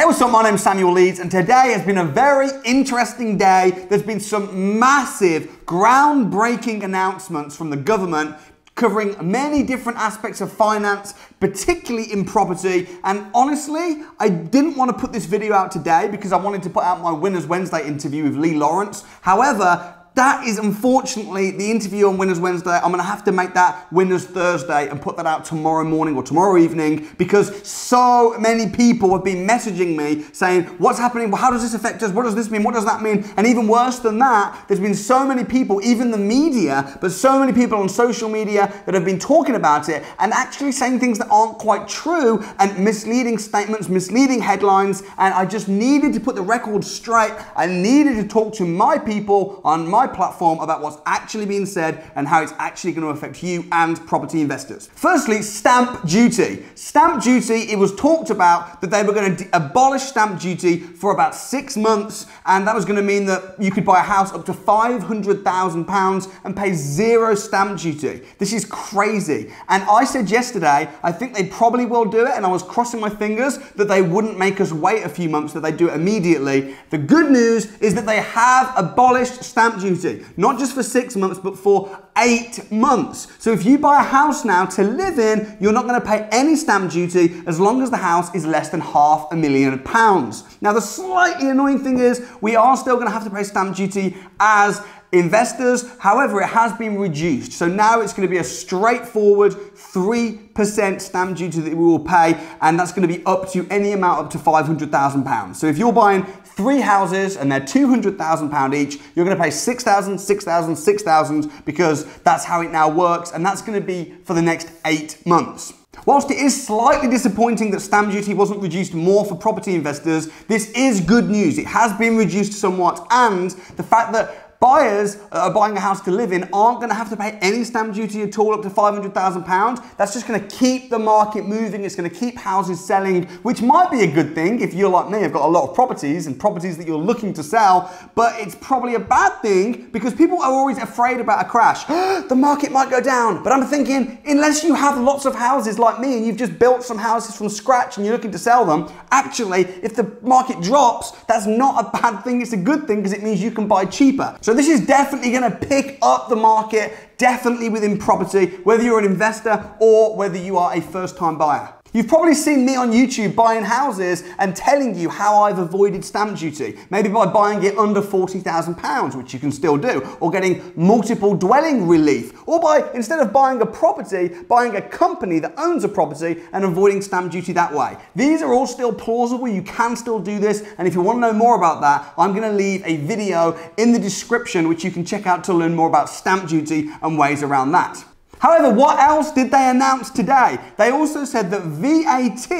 Hey, what's up? My name's Samuel Leeds, and today has been a very interesting day. There's been some massive, groundbreaking announcements from the government covering many different aspects of finance, particularly in property. And honestly, I didn't want to put this video out today because I wanted to put out my Winners Wednesday interview with Lee Lawrence. However, that is unfortunately the interview on Winners Wednesday. I'm gonna have to make that Winners Thursday and put that out tomorrow morning or tomorrow evening because so many people have been messaging me saying, what's happening? Well, how does this affect us? What does this mean? What does that mean? And even worse than that, there's been so many people, even the media, but so many people on social media that have been talking about it and actually saying things that aren't quite true and misleading statements, misleading headlines. And I just needed to put the record straight. I needed to talk to my people on my platform about what's actually being said and how it's actually going to affect you and property investors. Firstly, stamp duty. Stamp duty, it was talked about that they were going to abolish stamp duty for about 6 months, and that was going to mean that you could buy a house up to £500,000 and pay 0 stamp duty. This is crazy. And I said yesterday, I think they probably will do it, and I was crossing my fingers that they wouldn't make us wait a few months, that they'd do it immediately. The good news is that they have abolished stamp duty. Not just for 6 months, but for 8 months. So if you buy a house now to live in, you're not going to pay any stamp duty as long as the house is less than £500,000. Now, the slightly annoying thing is we are still going to have to pay stamp duty as investors. However, it has been reduced. So now it's going to be a straightforward 3% stamp duty that we will pay, and that's going to be up to any amount up to £500,000. So if you're buying 3 houses and they're £200,000 each, you're going to pay 6,000, 6,000, 6,000 because that's how it now works, and that's going to be for the next 8 months. Whilst it is slightly disappointing that stamp duty wasn't reduced more for property investors, this is good news. It has been reduced somewhat, and the fact that buyers that are buying a house to live in aren't going to have to pay any stamp duty at all up to £500,000. That's just going to keep the market moving. It's going to keep houses selling, which might be a good thing if you're like me, have got a lot of properties and properties that you're looking to sell, but it's probably a bad thing because people are always afraid about a crash. The market might go down, but I'm thinking, unless you have lots of houses like me and you've just built some houses from scratch and you're looking to sell them, actually, if the market drops, that's not a bad thing. It's a good thing because it means you can buy cheaper. So this is definitely going to pick up the market, definitely within property, whether you're an investor or whether you are a first-time buyer. You've probably seen me on YouTube buying houses and telling you how I've avoided stamp duty. Maybe by buying it under £40,000, which you can still do, or getting multiple dwelling relief, or by, instead of buying a property, buying a company that owns a property and avoiding stamp duty that way. These are all still plausible. You can still do this. And if you want to know more about that, I'm going to leave a video in the description, which you can check out to learn more about stamp duty and ways around that. However, what else did they announce today? They also said that VAT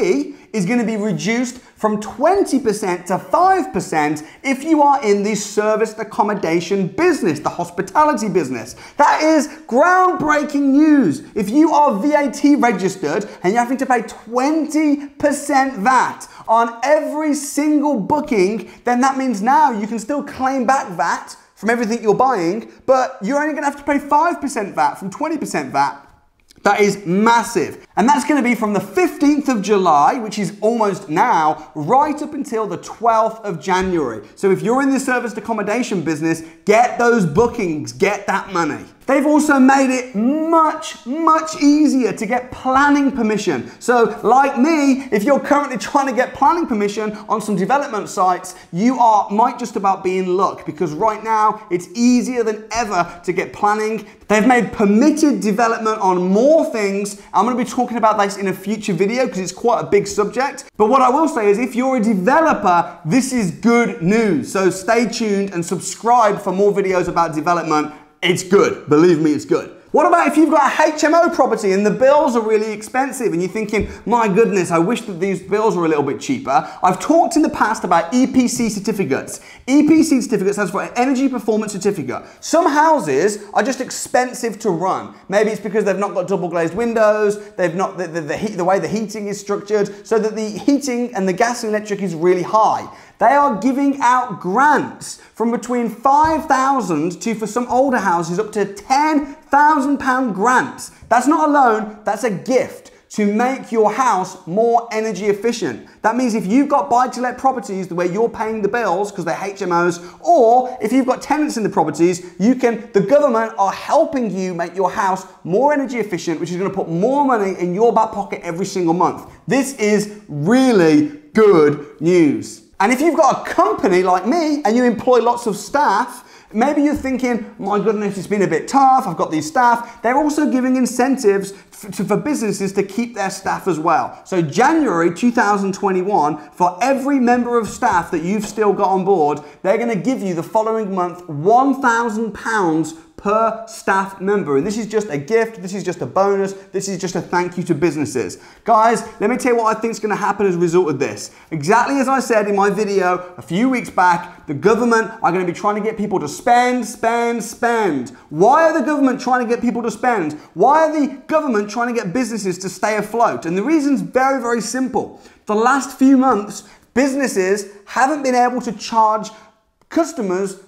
is going to be reduced from 20% to 5% if you are in the serviced accommodation business, the hospitality business. That is groundbreaking news. If you are VAT registered and you're having to pay 20% VAT on every single booking, then that means now you can still claim back VAT from everything you're buying, but you're only going to have to pay 5% VAT from 20% VAT. That is massive. And that's going to be from the 15th of July, which is almost now, right up until the 12th of January. So if you're in the serviced accommodation business, get those bookings, get that money. They've also made it much, much easier to get planning permission. So like me, if you're currently trying to get planning permission on some development sites, you might just about be in luck because right now it's easier than ever to get planning. They've made permitted development on more things. I'm going to be talking about this in a future video because it's quite a big subject. But what I will say is if you're a developer, this is good news. So stay tuned and subscribe for more videos about development. It's good. Believe me, it's good. What about if you've got a HMO property and the bills are really expensive and you're thinking, my goodness, I wish that these bills were a little bit cheaper. I've talked in the past about EPC certificates. EPC certificate stands for an Energy Performance Certificate. Some houses are just expensive to run. Maybe it's because they've not got double glazed windows, they've not the way the heating is structured, so that the heating and the gas and electric is really high. They are giving out grants from between £5,000 to, for some older houses, up to £10,000 grants. That's not a loan, that's a gift. to make your house more energy efficient. That means if you've got buy-to-let properties where you're paying the bills because they're HMOs, or if you've got tenants in the properties, the government are helping you make your house more energy efficient, which is going to put more money in your back pocket every single month. This is really good news. And if you've got a company like me and you employ lots of staff, maybe you're thinking, my goodness, it's been a bit tough, I've got these staff. They're also giving incentives for businesses to keep their staff as well. So January 2021, for every member of staff that you've still got on board, they're going to give you the following month £1,000 per staff member. And this is just a gift, this is just a bonus, this is just a thank you to businesses. Guys, let me tell you what I think is going to happen as a result of this. Exactly as I said in my video a few weeks back, the government are going to be trying to get people to spend, spend, spend. Why are the government trying to get people to spend? Why are the government trying to get businesses to stay afloat? And the reason's very, very simple. The last few months, businesses haven't been able to charge customers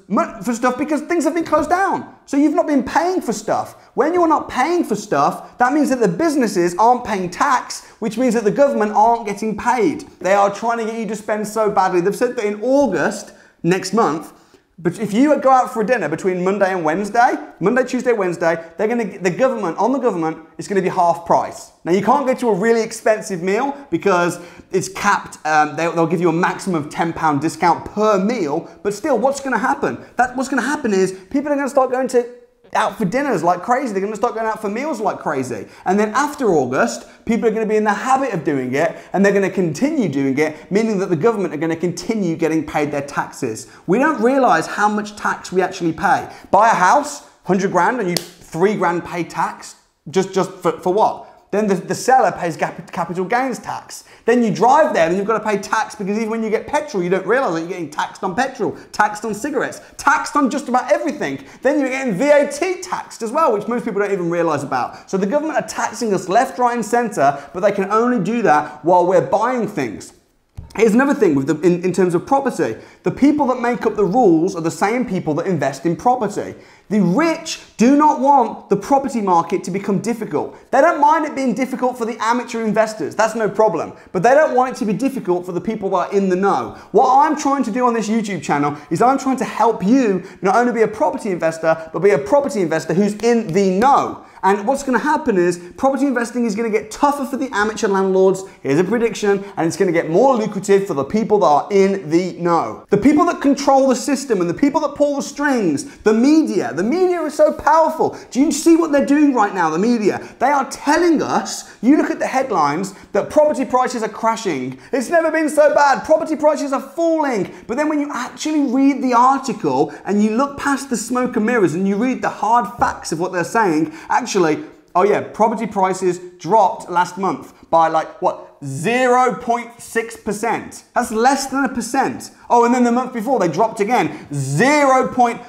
for stuff because things have been closed down. So you've not been paying for stuff. When you're not paying for stuff, that means that the businesses aren't paying tax, which means that the government aren't getting paid. They are trying to get you to spend so badly. They've said that in August, next month, but if you go out for a dinner between Monday and Wednesday, Monday, Tuesday, Wednesday, the government is going to be half price. Now you can't go to a really expensive meal because it's capped. They'll give you a maximum of £10 discount per meal. But still, what's going to happen? What's going to happen is people are going to start going out for dinners like crazy. They're going to start going out for meals like crazy. And then after August, people are going to be in the habit of doing it, and they're going to continue doing it, meaning that the government are going to continue getting paid their taxes. We don't realize how much tax we actually pay. Buy a house, 100 grand, and you 3 grand pay tax. Just for what? Then the seller pays capital gains tax. Then you drive there and you've got to pay tax because even when you get petrol, you don't realise that you're getting taxed on petrol, taxed on cigarettes, taxed on just about everything. Then you're getting VAT taxed as well, which most people don't even realise about. So the government are taxing us left, right and centre, but they can only do that while we're buying things. Here's another thing in terms of property. The people that make up the rules are the same people that invest in property. The rich do not want the property market to become difficult. They don't mind it being difficult for the amateur investors. That's no problem. But they don't want it to be difficult for the people that are in the know. What I'm trying to do on this YouTube channel is I'm trying to help you not only be a property investor, but be a property investor who's in the know. And what's going to happen is property investing is going to get tougher for the amateur landlords. Here's a prediction, and it's going to get more lucrative for the people that are in the know. The people that control the system and the people that pull the strings, the media. The media is so powerful. Do you see what they're doing right now, the media? They are telling us, you look at the headlines, that property prices are crashing. It's never been so bad. Property prices are falling. But then when you actually read the article and you look past the smoke and mirrors and you read the hard facts of what they're saying, actually, oh yeah, property prices dropped last month by 0.6%. That's less than 1%. Oh, and then the month before they dropped again,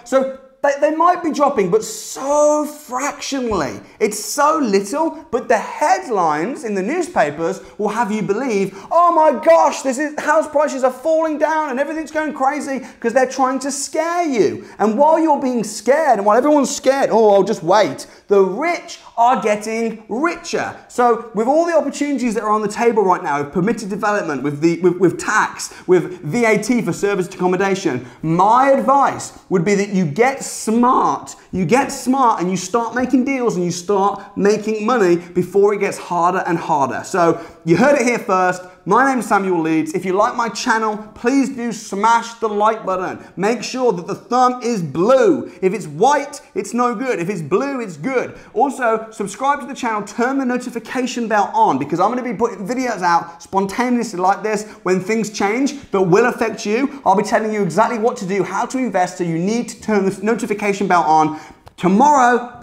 So they might be dropping, but so fractionally. It's so little, but the headlines in the newspapers will have you believe, oh my gosh, house prices are falling down and everything's going crazy because they're trying to scare you. And while you're being scared and while everyone's scared, oh, I'll just wait, the rich are getting richer. So with all the opportunities that are on the table right now, with permitted development, with tax, with VAT for serviced accommodation, my advice would be that you get smart. You get smart and you start making deals and you start making money before it gets harder and harder. So you heard it here first. My name's Samuel Leeds. If you like my channel, please do smash the like button. Make sure that the thumb is blue. If it's white, it's no good. If it's blue, it's good. Also, subscribe to the channel, turn the notification bell on because I'm going to be putting videos out spontaneously like this when things change that will affect you. I'll be telling you exactly what to do, how to invest, so you need to turn the notification bell on. Tomorrow,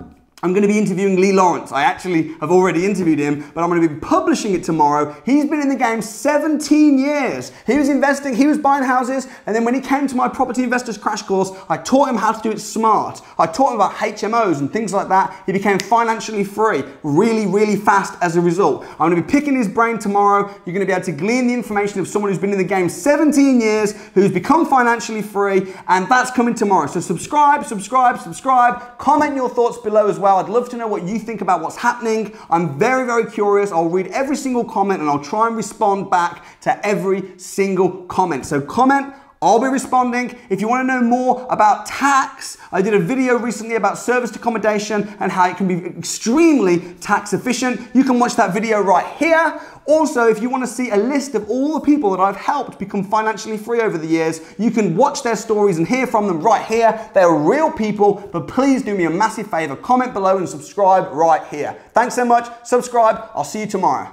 I'm going to be interviewing Lee Lawrence. I actually have already interviewed him, but I'm going to be publishing it tomorrow. He's been in the game 17 years. He was investing, he was buying houses, and then when he came to my Property Investors Crash Course, I taught him how to do it smart. I taught him about HMOs and things like that. He became financially free really, really fast as a result. I'm going to be picking his brain tomorrow. You're going to be able to glean the information of someone who's been in the game 17 years, who's become financially free, and that's coming tomorrow. So subscribe, comment your thoughts below as well. below. I'd love to know what you think about what's happening. I'm very, very curious. I'll read every single comment and I'll try and respond back to every single comment. So comment, I'll be responding. If you want to know more about tax, I did a video recently about serviced accommodation and how it can be extremely tax efficient. You can watch that video right here. Also, if you want to see a list of all the people that I've helped become financially free over the years, you can watch their stories and hear from them right here. They are real people, but please do me a massive favor. Comment below and subscribe right here. Thanks so much. Subscribe. I'll see you tomorrow.